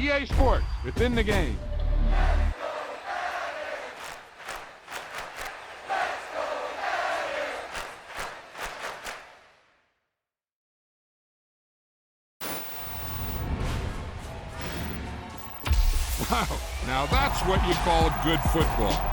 EA Sports. It's in the game. Wow, now that's what you call good football.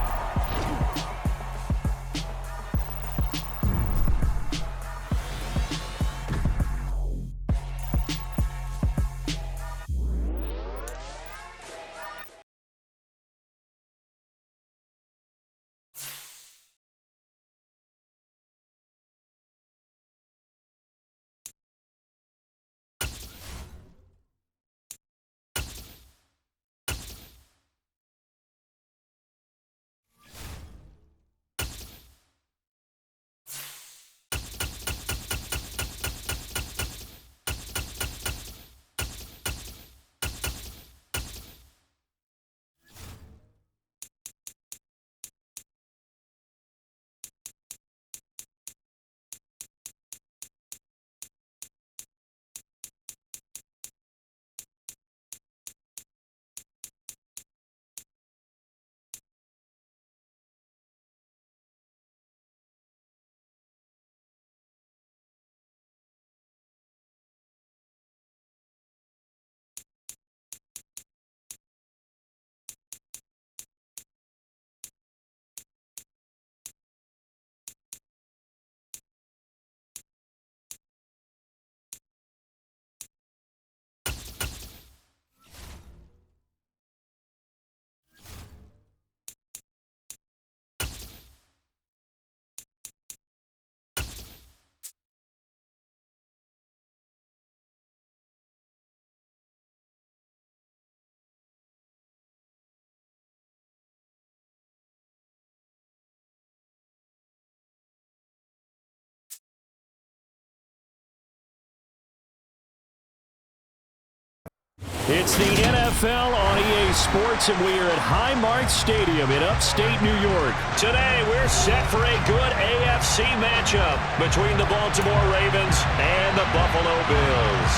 It's the NFL on EA Sports, and we are at Highmark Stadium in upstate New York. Today, we're set for a good AFC matchup between the Baltimore Ravens and the Buffalo Bills.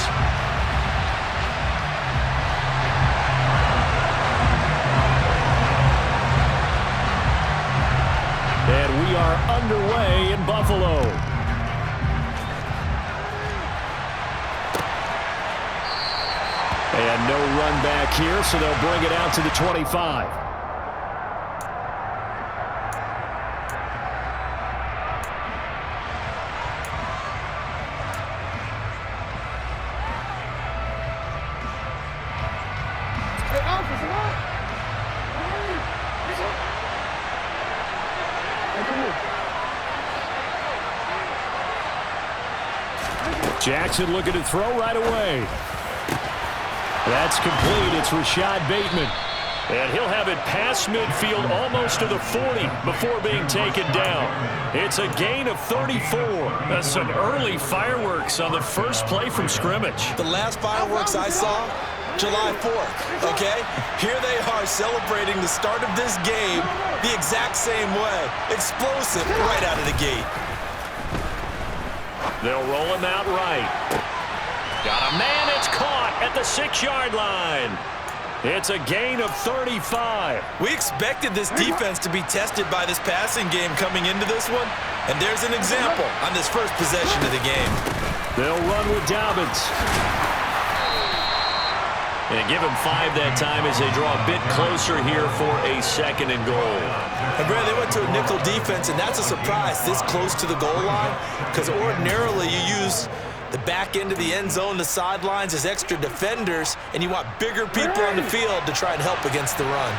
And we are underway in Buffalo. And no run back here, so they'll bring it out to the 25. Jackson looking to throw right away. That's complete. It's Rashad Bateman. And he'll have it past midfield almost to the 40 before being taken down. It's a gain of 34. That's some early fireworks on the first play from scrimmage. The last fireworks I saw, July 4th, okay? Here they are celebrating the start of this game the exact same way. Explosive right out of the gate. They'll roll him out right. Got a man, it's caught at the 6-yard line. It's a gain of 35. We expected this defense to be tested by this passing game coming into this one, and there's an example on this first possession of the game. They'll run with Dobbins. And give him 5 that time as they draw a bit closer here for a 2nd and goal. And Brad, they went to a nickel defense, and that's a surprise this close to the goal line, because ordinarily you use the back end of the end zone, the sidelines as extra defenders, and you want bigger people on the field to try and help against the run.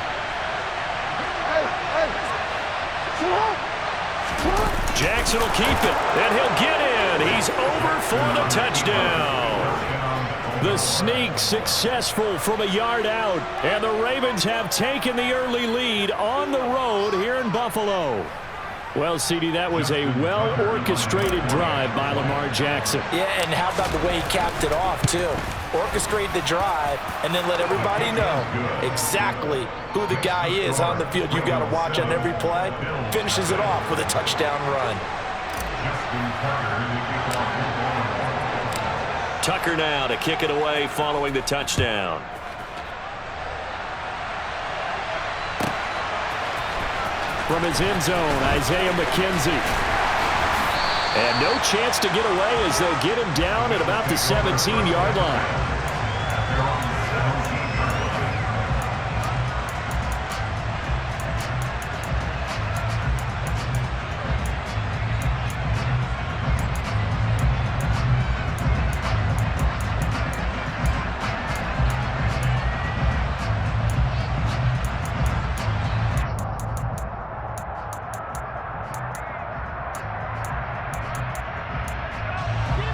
Jackson will keep it, and he'll get in. He's over for the touchdown. The sneak successful from a yard out, and the Ravens have taken the early lead on the road here in Buffalo. Well, CD, that was a well-orchestrated drive by Lamar Jackson. Yeah, and how about the way he capped it off, too? Orchestrate the drive and then let everybody know exactly who the guy is on the field you got to watch on every play. Finishes it off with a touchdown run. Tucker now to kick it away following the touchdown. from his end zone, Isaiah McKenzie. And no chance to get away as they'll get him down at about the 17-yard line.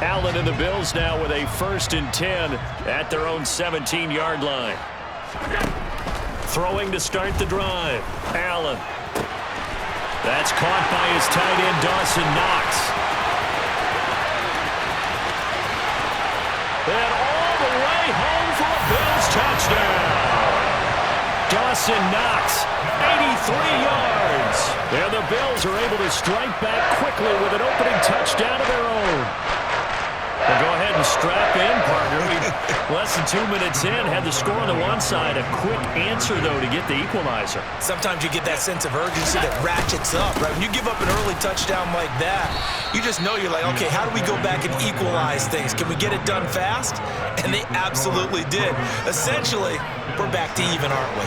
Allen and the Bills now with a 1st and 10 at their own 17-yard line. Throwing to start the drive. Allen. That's caught by his tight end, Dawson Knox. And all the way home for a Bills touchdown. Dawson Knox, 83 yards. And the Bills are able to strike back quickly with an opening touchdown of their own. Well, go ahead and strap in, partner. Less than 2 minutes in, had the score on the one side. A quick answer, though, to get the equalizer. Sometimes you get that sense of urgency that ratchets up, right? When you give up an early touchdown like that, you just know you're like, okay, how do we go back and equalize things? Can we get it done fast? And they absolutely did. Essentially, we're back to even, aren't we?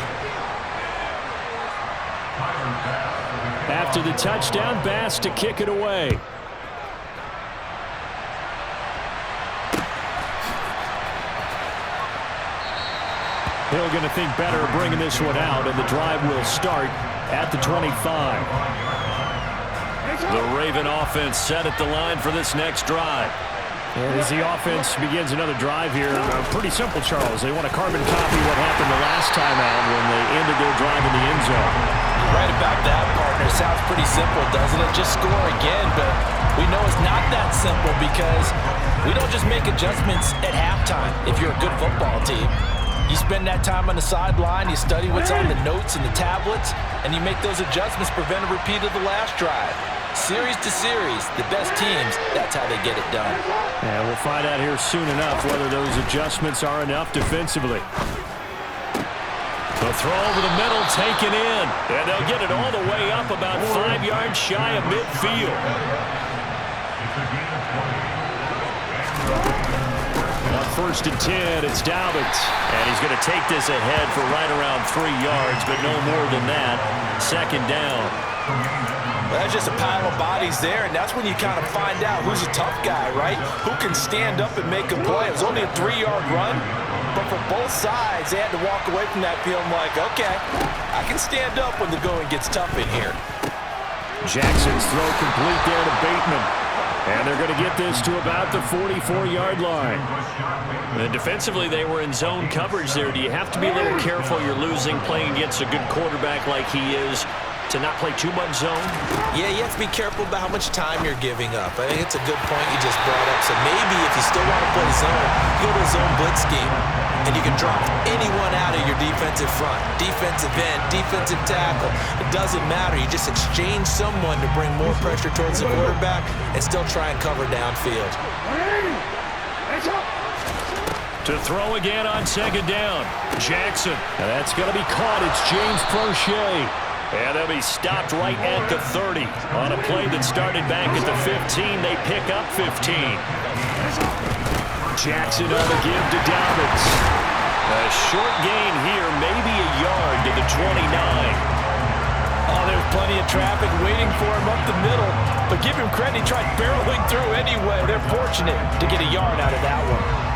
After the touchdown, Bass to kick it away. Hill going to think better of bringing this one out, and the drive will start at the 25. The Raven offense set at the line for this next drive. And as the offense begins another drive here, pretty simple, Charles. They want to carbon copy what happened the last time out when they ended their drive in the end zone. You're right about that, partner. Sounds pretty simple, doesn't it? Just score again, but we know it's not that simple because we don't just make adjustments at halftime if you're a good football team. You spend that time on the sideline, you study what's on the notes and the tablets, and you make those adjustments, prevent a repeat of the last drive. Series to series, the best teams, that's how they get it done. And we'll find out here soon enough whether those adjustments are enough defensively. The throw over the middle, taken in, and they'll get it all the way up about 5 yards shy of midfield. On 1st and 10, it's Dobbins. And he's going to take this ahead for right around 3 yards, but no more than that. 2nd down. Well, that's just a pile of bodies there, and that's when you kind of find out who's a tough guy, right? Who can stand up and make a play. It was only a 3-yard run, but for both sides, they had to walk away from that feeling like, okay, I can stand up when the going gets tough in here. Jackson's throw complete there to Bateman. And they're going to get this to about the 44-yard line. And defensively, they were in zone coverage there. Do you have to be a little careful? You're losing playing against a good quarterback like he is to not play too much zone? Yeah, you have to be careful about how much time you're giving up. I think it's a good point you just brought up. So maybe if you still want to play zone, you go to a zone blitz scheme, and you can drop anyone out of your defensive front, defensive end, defensive tackle. It doesn't matter. You just exchange someone to bring more pressure towards the quarterback and still try and cover downfield. To throw again on 2nd down. Jackson. And that's going to be caught. It's James Prochet. And they'll be stopped right at the 30. On a play that started back at the 15, they pick up 15. Jackson on the give to Dobbins. A short gain here, maybe a yard to the 29. Oh, there's plenty of traffic waiting for him up the middle. But give him credit, he tried barreling through anyway. They're fortunate to get a yard out of that one.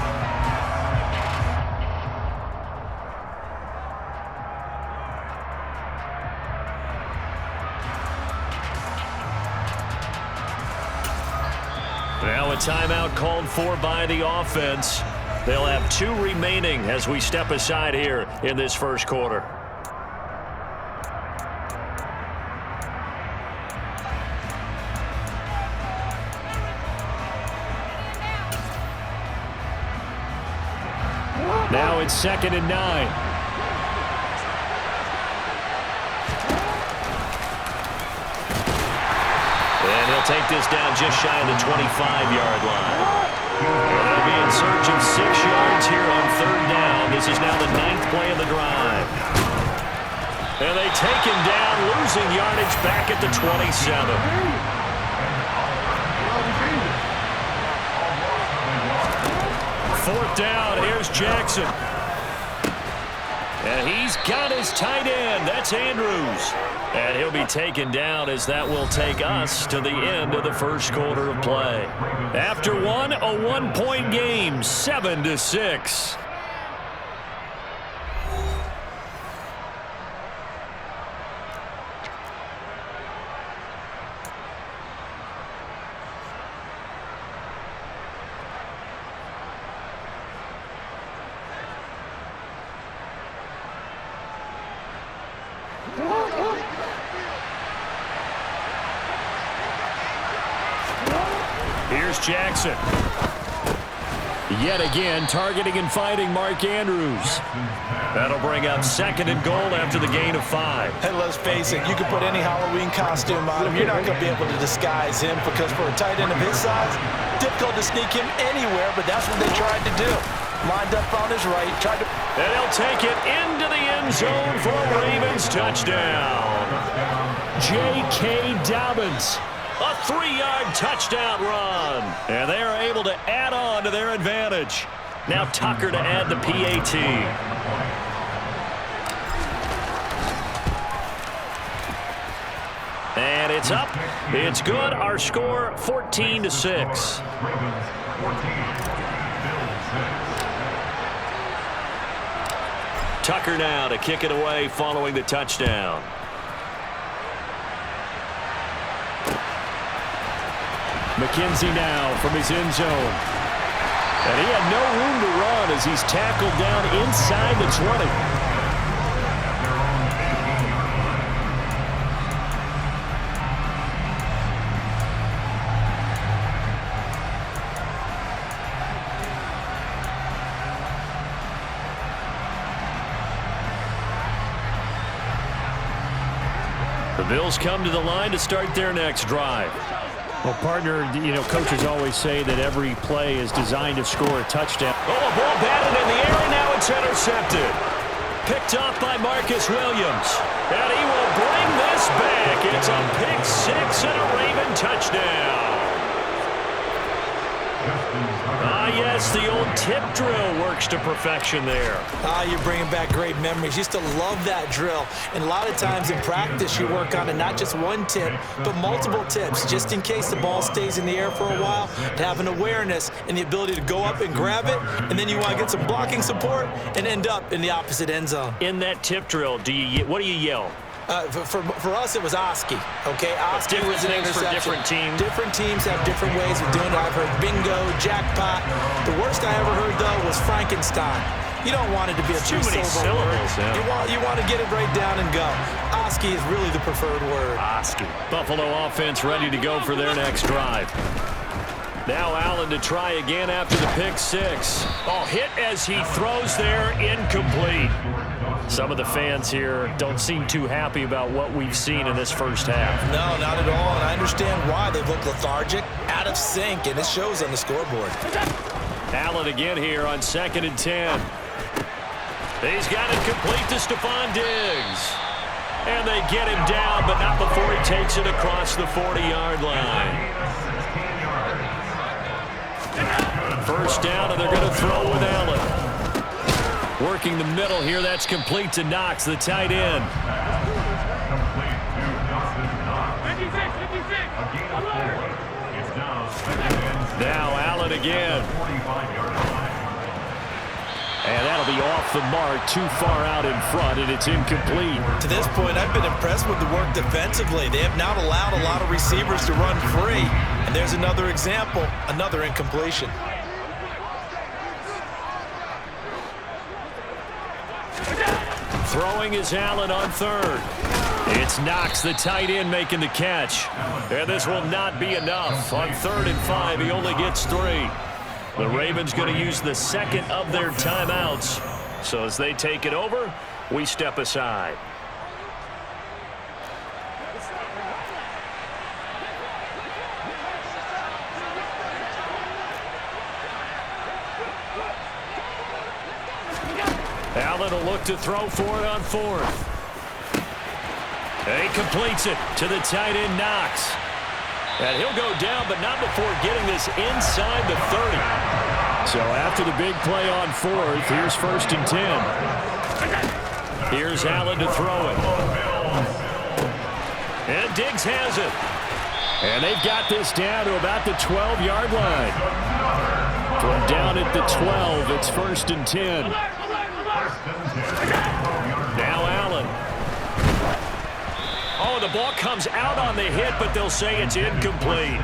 Now a timeout called for by the offense. They'll have 2 remaining as we step aside here in this first quarter. Now it's 2nd and 9. And he'll take this down just shy of the 25-yard line. And they'll be in search of 6 yards here on 3rd down. This is now the 9th play of the drive. And they take him down, losing yardage back at the 27. Fourth down, here's Jackson. And he's got his tight end. That's Andrews. And he'll be taken down as that will take us to the end of the first quarter of play. After one, a one-point game, 7-6. Here's Jackson. Yet again, targeting and fighting Mark Andrews. That'll bring up second and goal after the gain of 5. Hey, let's face it, you can put any Halloween costume on him. You're not going to be able to disguise him because for a tight end of his size, difficult to sneak him anywhere, but that's what they tried to do. Lined up on his right, tried to... And he'll take it into the end zone for a Ravens touchdown. J.K. Dobbins. A 3-yard touchdown run. And they are able to add on to their advantage. Now Tucker to add the PAT. And it's up. It's good. Our score 14-6. Tucker now to kick it away following the touchdown. McKenzie now from his end zone. And he had no room to run as he's tackled down inside the 20. The Bills come to the line to start their next drive. Well, partner, coaches always say that every play is designed to score a touchdown. Oh, a ball batted in the air, and now it's intercepted. Picked off by Marcus Williams. And he will bring this back. It's a pick six and a Raven touchdown. Yes, the old tip drill works to perfection there. You're bringing back great memories. Used to love that drill. And a lot of times in practice, you work on it, not just one tip, but multiple tips, just in case the ball stays in the air for a while, to have an awareness and the ability to go up and grab it, and then you want to get some blocking support and end up in the opposite end zone. In that tip drill, what do you yell? For us, it was Oski. Okay, Oski was an interception. For different teams. Different teams have different ways of doing it. I've heard bingo, jackpot. The worst I ever heard, though, was Frankenstein. You don't want it to be a too many syllables. Yeah. You want to get it right down and go. Oski is really the preferred word. Oski. Buffalo offense ready to go for their next drive. Now Allen to try again after the pick six. Oh, hit as he throws there, incomplete. Some of the fans here don't seem too happy about what we've seen in this first half. No, not at all, and I understand why. They look lethargic, out of sync, and it shows on the scoreboard. Allen again here on 2nd and 10. He's got it complete to Stephon Diggs. And they get him down, but not before he takes it across the 40-yard line. First down, and they're going to throw with Allen. Working the middle here, that's complete to Knox, the tight end. Now Allen again. And that'll be off the mark, too far out in front, and it's incomplete. To this point, I've been impressed with the work defensively. They have not allowed a lot of receivers to run free. And there's another example, another incompletion. Throwing is Allen on third. It's Knox, the tight end, making the catch. And this will not be enough. On 3rd and 5, he only gets 3. The Ravens going to use the second of their timeouts. So as they take it over, we step aside. Allen will look to throw for it on 4th. And he completes it to the tight end, Knox. And he'll go down, but not before getting this inside the 30. So after the big play on fourth, here's 1st and 10. Here's Allen to throw it. And Diggs has it. And they've got this down to about the 12-yard line. From down at the 12, it's 1st and 10. Now Allen. Oh, the ball comes out on the hit, but they'll say it's incomplete.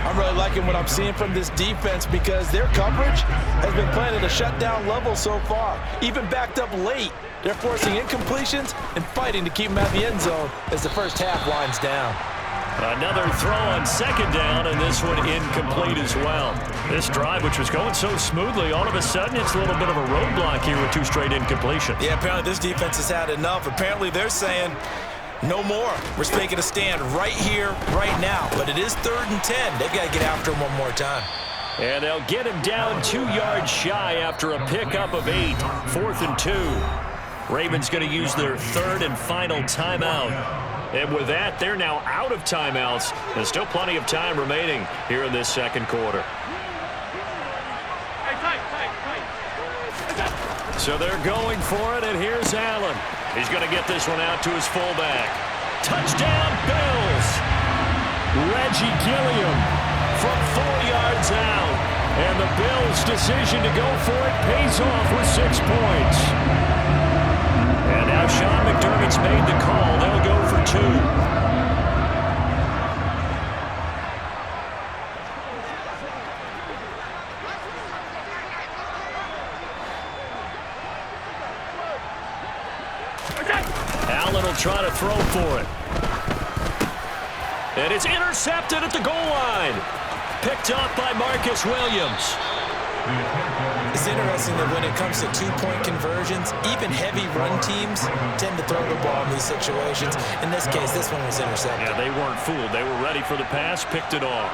I'm really liking what I'm seeing from this defense because their coverage has been playing at a shutdown level so far. Even backed up late, they're forcing incompletions and fighting to keep them out of the end zone as the first half winds down. Another throw on 2nd down, and this one incomplete as well. This drive, which was going so smoothly, all of a sudden it's a little bit of a roadblock here with 2 straight incompletions. Yeah, apparently this defense has had enough. Apparently they're saying, no more. We're making a stand right here, right now. But it is 3rd and 10. They've got to get after him one more time. And they'll get him down 2 yards shy after a pickup of 8. 4th and 2. Ravens going to use their 3rd and final timeout. And with that, they're now out of timeouts. There's still plenty of time remaining here in this 2nd quarter. So they're going for it, and here's Allen. He's going to get this one out to his fullback. Touchdown, Bills! Reggie Gilliam From 4 yards out. And the Bills' decision to go for it pays off with 6 points. And now Sean McDermott's made the call. They'll go for 2. Allen will try to throw for it. And it's intercepted at the goal line. Picked up by Marcus Williams. It's interesting that when it comes to 2-point conversions, even heavy run teams tend to throw the ball in these situations. In this case, this one was intercepted. Yeah, they weren't fooled. They were ready for the pass, picked it off.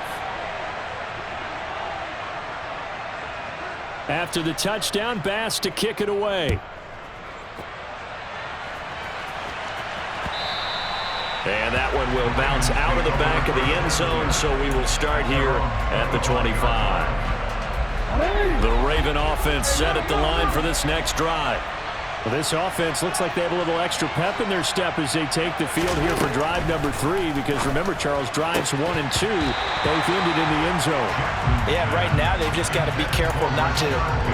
After the touchdown, Bass to kick it away. And that one will bounce out of the back of the end zone, so we will start here at the 25. The Raven offense set at the line for this next drive. Well, this offense looks like they have a little extra pep in their step as they take the field here for drive number 3, because remember, Charles, drives 1 and 2 both ended in the end zone. Yeah, right now they've just got to be careful not to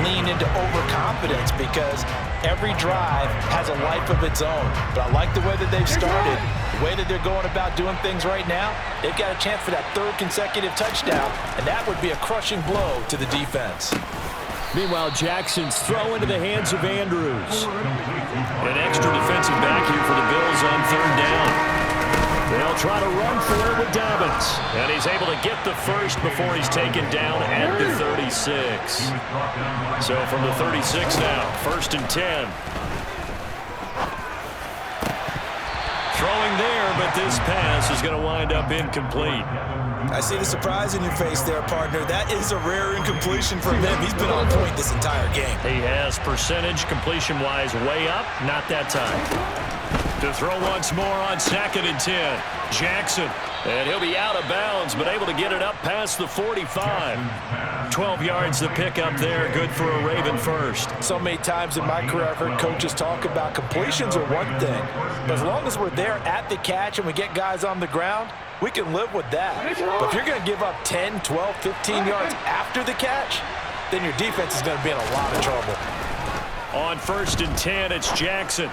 lean into overconfidence because every drive has a life of its own. But I like the way that they've started, the way that they're going about doing things right now. They've got a chance for that 3rd consecutive touchdown, and that would be a crushing blow to the defense. Meanwhile, Jackson's throw into the hands of Andrews. An extra defensive back here for the Bills on 3rd down. They'll try to run for it with Dobbins. And he's able to get the first before he's taken down at the 36. So from the 36 now, 1st and 10. Throwing there, but this pass is going to wind up incomplete. I see the surprise in your face there, partner. That is a rare incompletion from him. He's been on point this entire game. He has percentage completion-wise way up. Not that time. To throw once more on 2nd and 10. Jackson. And he'll be out of bounds, but able to get it up past the 45. 12 yards to pick up there. Good for a Raven first. So many times in my career I've heard coaches talk about completions are one thing. But as long as we're there at the catch and we get guys on the ground, we can live with that. But if you're going to give up 10, 12, 15 yards after the catch, then your defense is going to be in a lot of trouble. On 1st and 10, it's Jackson.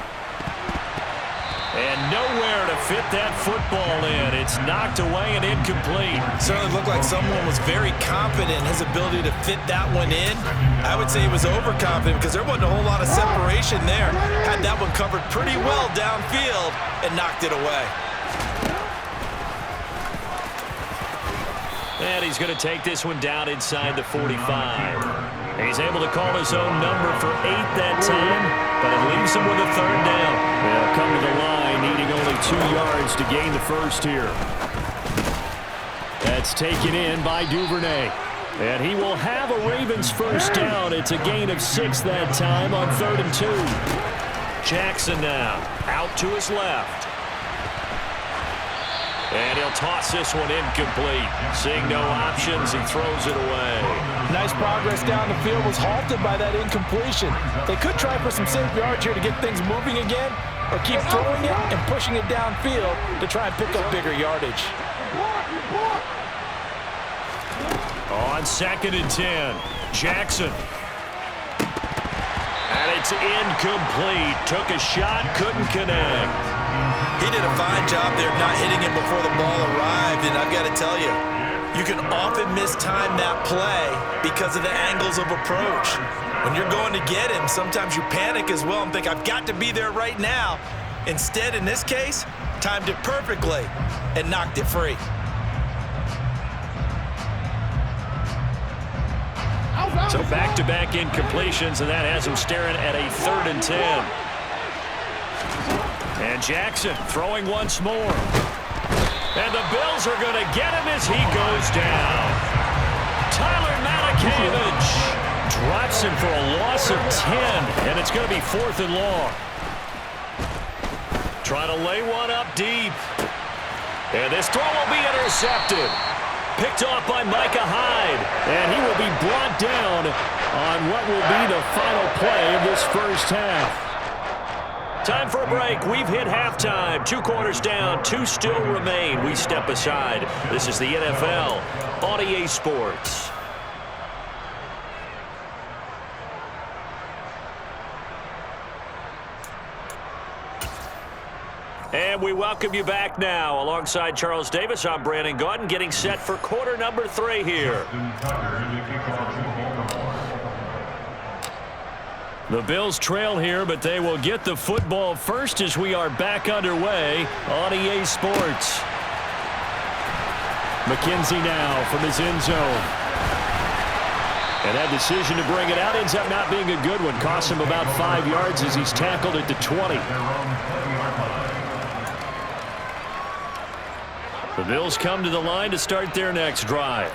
And nowhere to fit that football in. It's knocked away and incomplete. Certainly looked like someone was very confident in his ability to fit that one in. I would say he was overconfident because there wasn't a whole lot of separation there. Had that one covered pretty well downfield and knocked it away. And he's going to take this one down inside the 45. He's able to call his own number for 8 that time, but it leaves him with a 3rd down. They'll come to the line, needing only 2 yards to gain the first here. That's taken in by Duvernay. And he will have a Ravens first down. It's a gain of 6 that time on 3rd and 2. Jackson now out to his left. And he'll toss this one incomplete. Seeing no options, he throws it away. Nice progress down the field, was halted by that incompletion. They could try for some safe yards here to get things moving again, or keep throwing it and pushing it downfield to try and pick up bigger yardage. On 2nd and 10, Jackson. And it's incomplete. Took a shot, couldn't connect. He did a fine job there of not hitting him before the ball arrived, and I've got to tell you, you can often mistime that play because of the angles of approach. When you're going to get him, sometimes you panic as well and think, I've got to be there right now. Instead, in this case, timed it perfectly and knocked it free. So back-to-back incompletions, and that has him staring at a 3rd and 10. And Jackson throwing once more. And the Bills are going to get him as he goes down. Tyler Matakevich drops him for a loss of 10, and it's going to be 4th and long. Trying to lay one up deep. And this throw will be intercepted. Picked off by Micah Hyde. And he will be brought down on what will be the final play of this first half. Time for a break. We've hit halftime. 2 quarters down, 2 still remain. We step aside. This is the NFL on EA Sports. And we welcome you back now. Alongside Charles Davis, I'm Brandon Gaudin, getting set for quarter number 3 here. The Bills trail here, but they will get the football first as we are back underway on EA Sports. McKenzie now from his end zone. And that decision to bring it out ends up not being a good one. Costs him about 5 yards as he's tackled at the 20. The Bills come to the line to start their next drive.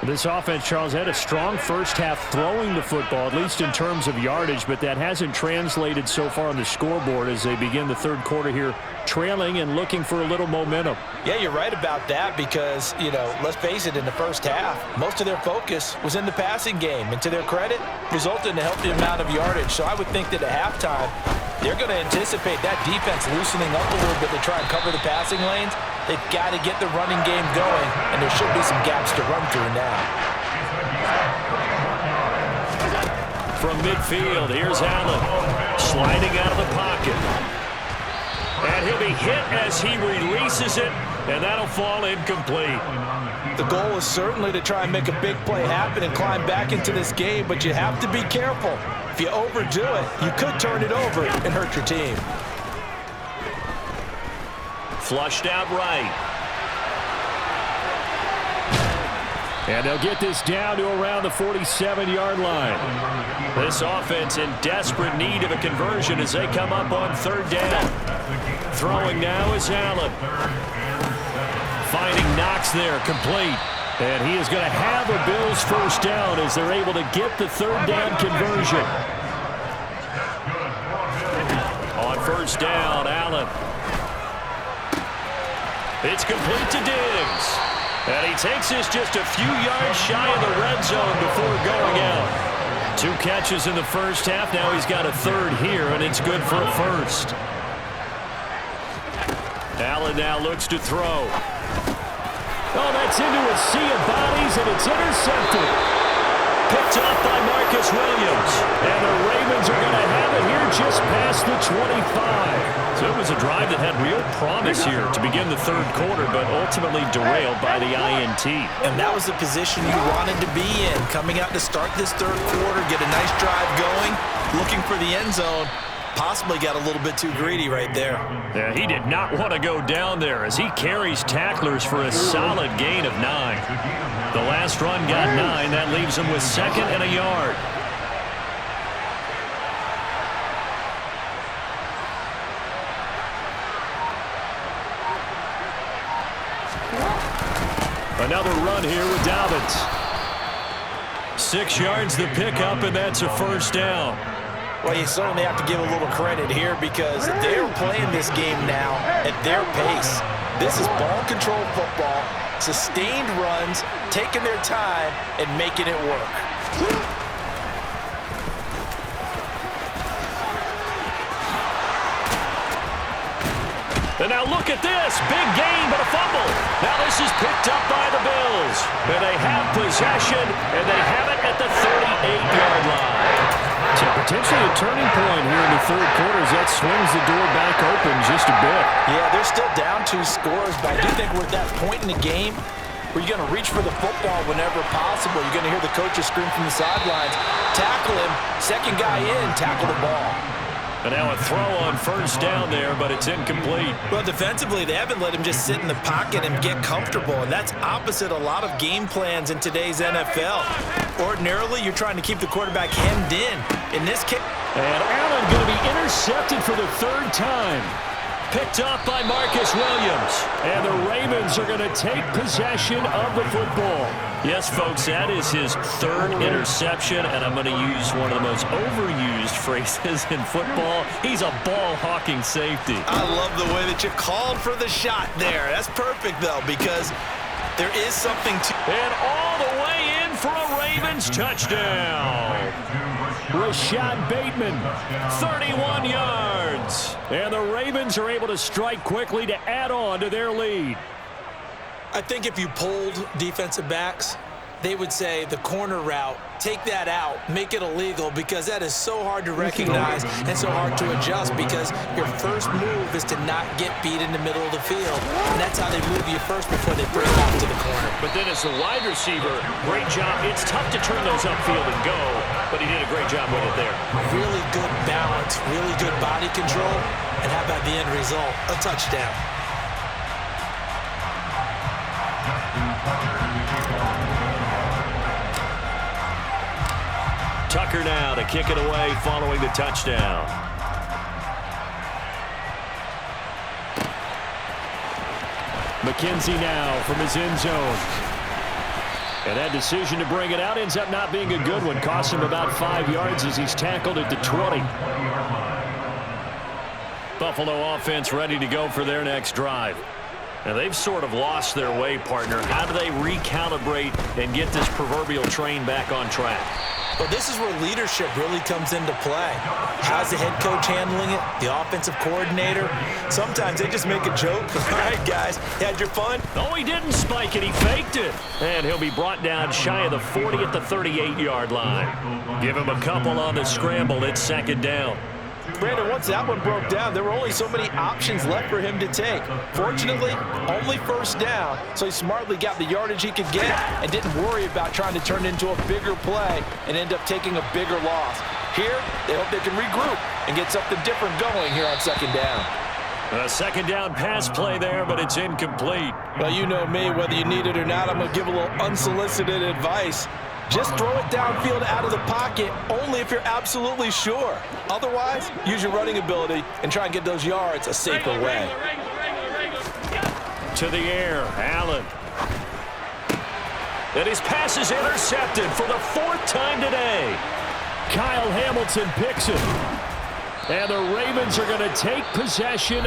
This offense, Charles, had a strong first half throwing the football, at least in terms of yardage, but that hasn't translated so far on the scoreboard as they begin the 3rd quarter here, trailing and looking for a little momentum. Yeah, you're right about that because, let's face it, in the first half, most of their focus was in the passing game, and to their credit, resulted in a healthy amount of yardage. So I would think that at halftime, they're going to anticipate that defense loosening up a little bit to try and cover the passing lanes. They've got to get the running game going, and there should be some gaps to run through now. From midfield, here's Allen, sliding out of the pocket. And he'll be hit as he releases it, and that'll fall incomplete. The goal is certainly to try and make a big play happen and climb back into this game, but you have to be careful. If you overdo it, you could turn it over and hurt your team. Flushed out right. And they'll get this down to around the 47-yard line. This offense in desperate need of a conversion as they come up on 3rd down. Throwing now is Allen. Finding Knox there, complete. And he is going to have a Bills first down as they're able to get the 3rd down conversion. On 1st down, Allen. It's complete to Diggs. And he takes this just a few yards shy of the red zone before going out. 2 catches in the first half. Now he's got a 3rd here, and it's good for a first. Allen now looks to throw. Oh, that's into a sea of bodies, and it's intercepted. Picked off by Marcus Williams. And the Ravens are going to have it here just past the 25. So it was a drive that had real promise here to begin the 3rd quarter, but ultimately derailed by the INT. And that was the position you wanted to be in, coming out to start this 3rd quarter, get a nice drive going, looking for the end zone. Possibly got a little bit too greedy right there. Yeah, he did not want to go down there as he carries tacklers for a solid gain of 9. The last run got 9. That leaves him with 2nd and a yard. Another run here with Dobbins. 6 yards the pickup, and that's a first down. Well, you certainly have to give a little credit here because they're playing this game now at their pace. This is ball control football, sustained runs, taking their time, and making it work. And now look at this. Big gain, but a fumble. Now this is picked up by the Bills. And they have possession, and they have it at the 38-yard line. So potentially a turning point here in the third quarter as that swings the door back open just a bit. Yeah, they're still down 2 scores, but I do think we're at that point in the game where you're going to reach for the football whenever possible. You're going to hear the coaches scream from the sidelines, tackle him, second guy in, tackle the ball. And now a throw on first down there, but it's incomplete. Well, defensively, they haven't let him just sit in the pocket and get comfortable, and that's opposite a lot of game plans in today's NFL. Ordinarily, you're trying to keep the quarterback hemmed in. In this case... And Allen going to be intercepted for the 3rd time. Picked up by Marcus Williams. And the Ravens are going to take possession of the football. Yes, folks, that is his 3rd interception, and I'm going to use one of the most overused phrases in football. He's a ball-hawking safety. I love the way that you called for the shot there. That's perfect, though, because there is something to... And all the way in for a Ravens touchdown. Rashad Bateman, 31 yards. And the Ravens are able to strike quickly to add on to their lead. I think if you polled defensive backs, they would say the corner route, take that out, make it illegal, because that is so hard to recognize and so hard to adjust, because your first move is to not get beat in the middle of the field. And that's how they move you first before they break off to the corner. But then as a wide receiver, great job. It's tough to turn those upfield and go, but he did a great job with it there. Really good balance, really good body control, and how about the end result? A touchdown. Tucker now to kick it away following the touchdown. McKenzie now from his end zone. And that decision to bring it out ends up not being a good one. Cost him about 5 yards as he's tackled at the 20. Buffalo offense ready to go for their next drive. And they've sort of lost their way, partner. How do they recalibrate and get this proverbial train back on track? Well, this is where leadership really comes into play. How's the head coach handling it? The offensive coordinator? Sometimes they just make a joke. All right, guys, had your fun? Oh, he didn't spike it. He faked it. And he'll be brought down shy of the 40 at the 38-yard line. Give him a couple on the scramble. It's 2nd down. Brandon, once that one broke down, there were only so many options left for him to take. Fortunately, only 1st down, so he smartly got the yardage he could get and didn't worry about trying to turn it into a bigger play and end up taking a bigger loss. Here, they hope they can regroup and get something different going here on 2nd down. A 2nd down pass play there, but it's incomplete. Well, you know me, whether you need it or not, I'm going to give a little unsolicited advice. Just throw it downfield out of the pocket only if you're absolutely sure. Otherwise, use your running ability and try and get those yards a safer way. To the air, Allen. And his pass is intercepted for the 4th time today. Kyle Hamilton picks it. And the Ravens are going to take possession